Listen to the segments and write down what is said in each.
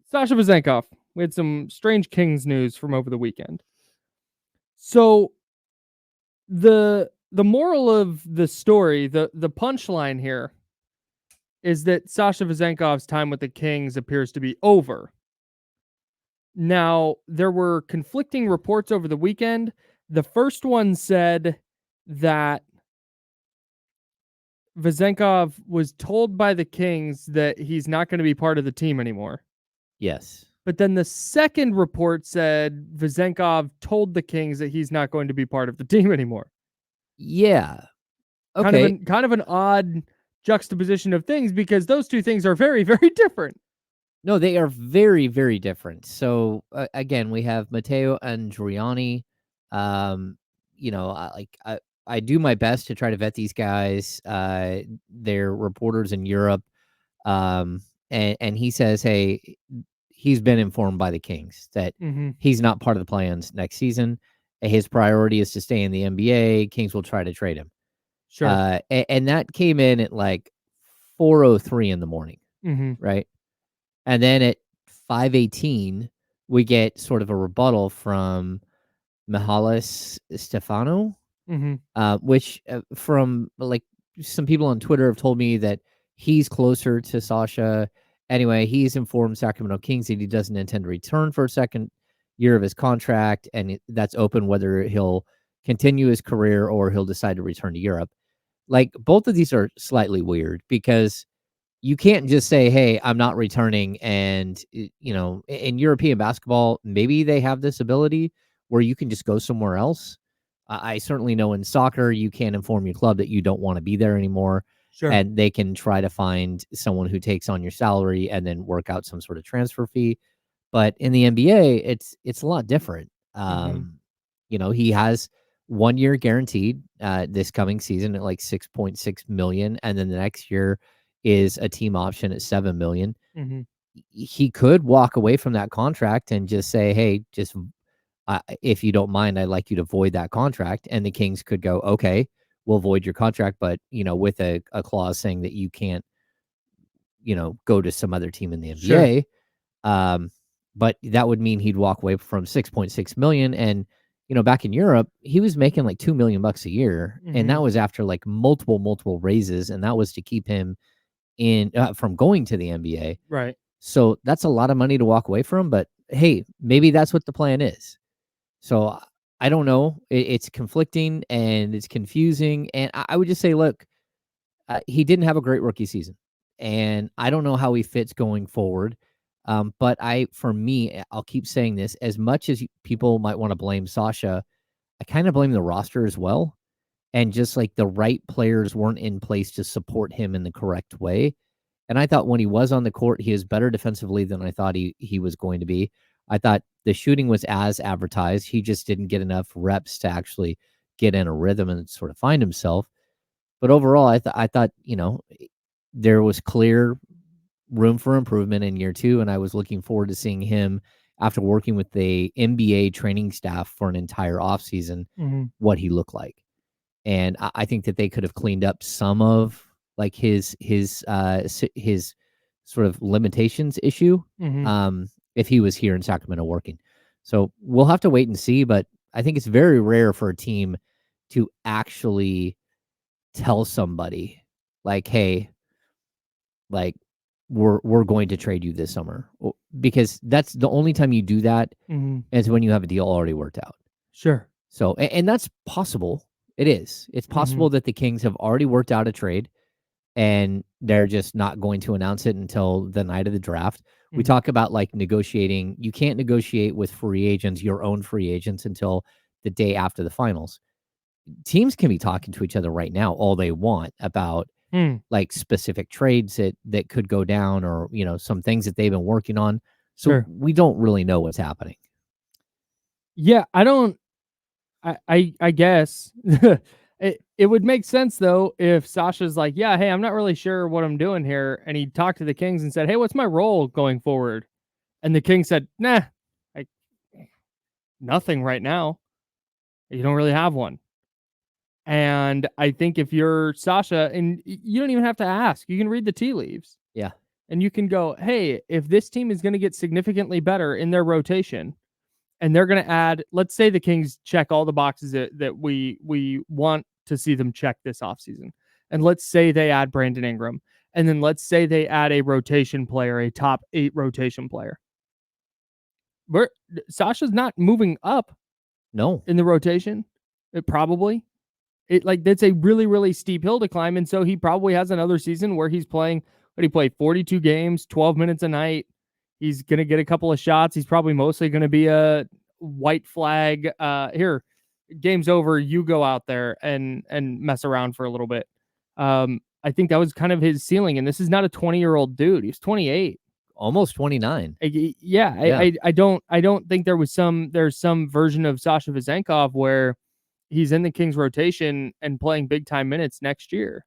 Sasha Vezenkov. We had some strange Kings news from over the weekend. So the moral of the story, the punchline here is that Sasha Vezenkov's time with the Kings appears to be over. Now, there were conflicting reports over the weekend. The first one said that Vezenkov was told by the Kings that he's not going to be part of the team anymore. Yes. But then the second report said Vezenkov told the Kings that he's not going to be part of the team anymore. Yeah. Okay. Kind of an odd juxtaposition of things because those two things are very, very different. No, they are very, very different. So again, we have Matteo Andriani. I do my best to try to vet these guys. They're reporters in Europe, and he says, hey, he's been informed by the Kings that he's not part of the plans next season. His priority is to stay in the NBA. Kings will try to trade him. Sure. And that came in at like 4:03 in the morning, right? And then at 5:18, we get sort of a rebuttal from Mihalis Stefano, which from like some people on Twitter have told me that he's closer to Sasha. Anyway, he's informed Sacramento Kings that he doesn't intend to return for a second year of his contract, and that's open whether he'll continue his career or he'll decide to return to Europe. Like, both of these are slightly weird because you can't just say, hey, I'm not returning. And, in European basketball, maybe they have this ability where you can just go somewhere else. I certainly know in soccer, you can't inform your club that you don't want to be there anymore. Sure. And they can try to find someone who takes on your salary and then work out some sort of transfer fee. But in the NBA, it's a lot different. He has 1 year guaranteed this coming season at like 6.6 million, and then the next year is a team option at 7 million. He could walk away from that contract and just say, hey, just if you don't mind, I'd like you to void that contract. And the Kings could go, okay, we'll void your contract, but with a clause saying that you can't, go to some other team in the NBA. Sure. But that would mean he'd walk away from 6.6 million. And, back in Europe, he was making like $2 million a year. And that was after like multiple raises. And that was to keep him in from going to the NBA. Right. So that's a lot of money to walk away from. But hey, maybe that's what the plan is. So I don't know. It's conflicting and it's confusing. And I would just say, look, he didn't have a great rookie season. And I don't know how he fits going forward. But for me, I'll keep saying this, as much as people might want to blame Sasha, I kind of blame the roster as well. And just like the right players weren't in place to support him in the correct way. And I thought when he was on the court, he was better defensively than I thought he was going to be. I thought the shooting was as advertised. He just didn't get enough reps to actually get in a rhythm and sort of find himself. But overall, I thought, there was clear room for improvement in year two, and I was looking forward to seeing him after working with the NBA training staff for an entire offseason, what he looked like. And I think that they could have cleaned up some of like his sort of limitations issue if he was here in Sacramento working. So we'll have to wait and see, but I think it's very rare for a team to actually tell somebody like, hey, like we're going to trade you this summer, because that's the only time you do that is when you have a deal already worked out. Sure. So, and that's possible. It is. It's possible that the Kings have already worked out a trade and they're just not going to announce it until the night of the draft. We talk about like negotiating. You can't negotiate with free agents, your own free agents, until the day after the finals. Teams can be talking to each other right now all they want about like specific trades that could go down, or, some things that they've been working on. So we don't really know what's happening. Yeah, I guess it would make sense though if Sasha's like, yeah, hey, I'm not really sure what I'm doing here, and he talked to the Kings and said, hey, what's my role going forward? And the Kings said, nah, nothing right now. You don't really have one. And I think if you're Sasha, and you don't even have to ask, you can read the tea leaves. Yeah. and you can go, hey, if this team is going to get significantly better in their rotation, and they're going to add, let's say the Kings check all the boxes that we want to see them check this offseason. And let's say they add Brandon Ingram. And then let's say they add a rotation player, a top 8 rotation player. Sasha's not moving up No. in the rotation. That's a really, really steep hill to climb. And so he probably has another season where he's playing, what he played 42 games, 12 minutes a night. He's going to get a couple of shots. He's probably mostly going to be a white flag. Here, game's over. You go out there and mess around for a little bit. I think that was kind of his ceiling. And this is not a 20-year-old dude. He's 28. Almost 29. I don't think there's some version of Sasha Vezenkov where he's in the Kings rotation and playing big time minutes next year.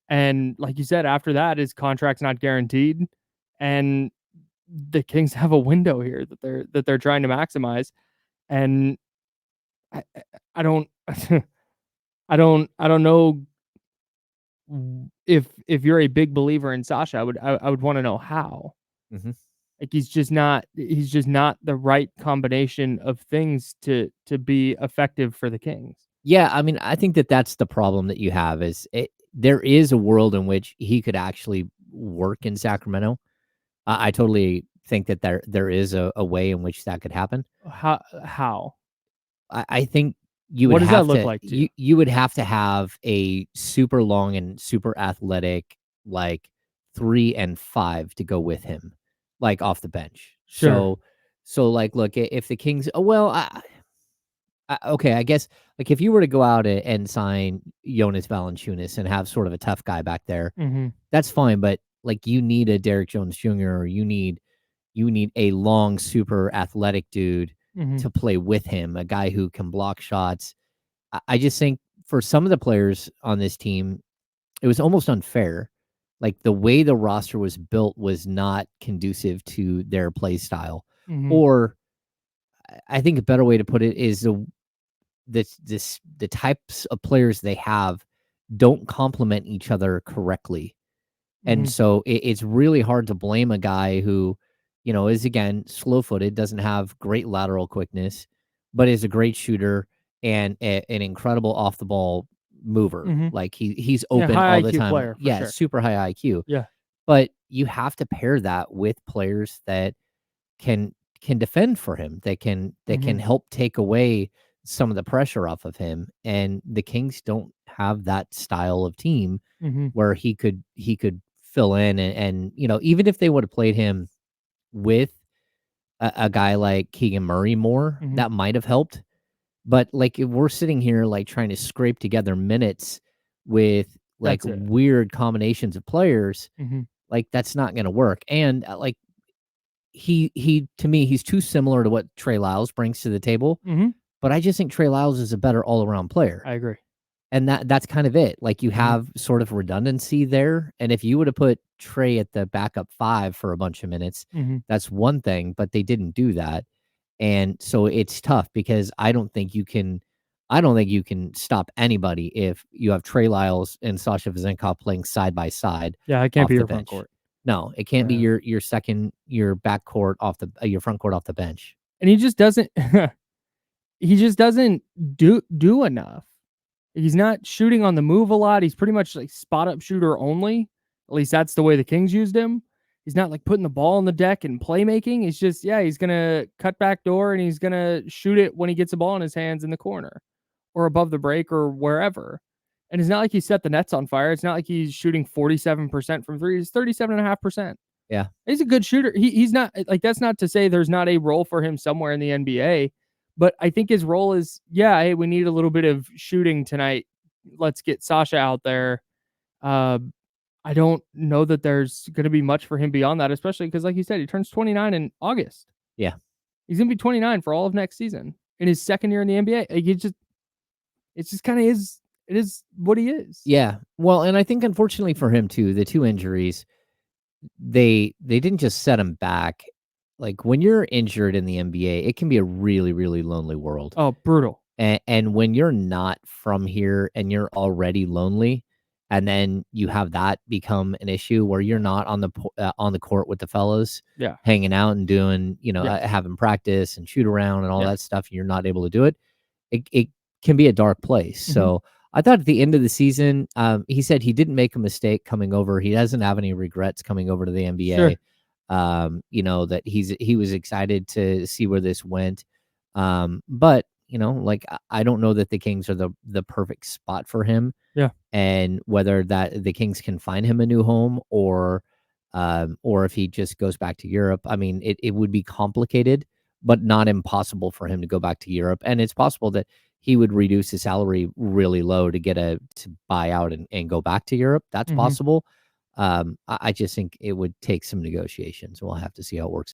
And like you said, after that, his contract's not guaranteed. And the Kings have a window here that they're trying to maximize. And I don't I don't know if you're a big believer in Sasha. I would want to know how. Mm-hmm. Like he's just not the right combination of things to be effective for the Kings. Yeah, I mean, I think that's the problem that you have is there is a world in which he could actually work in Sacramento. I totally think that there is a way in which that could happen. How? I think you would what does have that look to, like to you? You would have to have a super long and super athletic, like 3 and 5 to go with him, like off the bench. Sure. So like, look, if the Kings, okay, I guess like if you were to go out and sign Jonas Valanciunas and have sort of a tough guy back there, that's fine. But like you need a Derek Jones Jr. or you need a long, super athletic dude to play with him, a guy who can block shots. I just think for some of the players on this team, it was almost unfair. Like the way the roster was built was not conducive to their play style. Or I think a better way to put it is the types of players they have don't complement each other correctly. And so it's really hard to blame a guy who, is again slow-footed, doesn't have great lateral quickness, but is a great shooter and an incredible off-the-ball mover. Like he's open high all the IQ time. player, for sure. Super high IQ. Yeah. But you have to pair that with players that can defend for him. That can help take away some of the pressure off of him. And the Kings don't have that style of team where he could fill in and even if they would have played him with a guy like Keegan Murray more, that might have helped. But like if we're sitting here like trying to scrape together minutes with like weird combinations of players, like that's not going to work. And like he to me, he's too similar to what Trey Lyles brings to the table. But I just think Trey Lyles is a better all around player. I agree. And that's kind of it. Like you have sort of redundancy there. And if you would have put Trey at the backup 5 for a bunch of minutes, that's one thing, but they didn't do that. And so it's tough because I don't think you can stop anybody if you have Trey Lyles and Sasha Vezenkov playing side by side. Yeah, it can't be your front court. No, it can't be your back court your front court off the bench. And he just doesn't do enough. He's not shooting on the move a lot. He's pretty much like spot up shooter only. At least that's the way the Kings used him. He's not like putting the ball on the deck and playmaking. It's just, he's going to cut back door and he's going to shoot it when he gets the ball in his hands in the corner or above the break or wherever. And it's not like he set the nets on fire. It's not like he's shooting 47% from 3. He's 37.5%. Yeah. He's a good shooter. He's not like, that's not to say there's not a role for him somewhere in the NBA. But I think his role is, hey, we need a little bit of shooting tonight. Let's get Sasha out there. I don't know that there's going to be much for him beyond that, especially because, like you said, he turns 29 in August. Yeah. He's going to be 29 for all of next season in his second year in the NBA. Like it's just kind of it is what he is. Yeah. Well, and I think unfortunately for him too, the 2 injuries, they didn't just set him back. Like when you're injured in the NBA, it can be a really, really lonely world. Oh, brutal. And when you're not from here and you're already lonely, and then you have that become an issue where you're not on the court with the fellas, Yeah. hanging out and doing, Yes. having practice and shoot around and all Yeah. that stuff. You're not able to do it. It can be a dark place. Mhm. So I thought at the end of the season, he said he didn't make a mistake coming over. He doesn't have any regrets coming over to the NBA. Sure. That he was excited to see where this went. But like I don't know that the Kings are the perfect spot for him, Yeah. and whether that the Kings can find him a new home or if he just goes back to Europe. I mean, it would be complicated, but not impossible for him to go back to Europe. And it's possible that he would reduce his salary really low to buy out and go back to Europe. That's Mhm. possible. I just think it would take some negotiations. We'll have to see how it works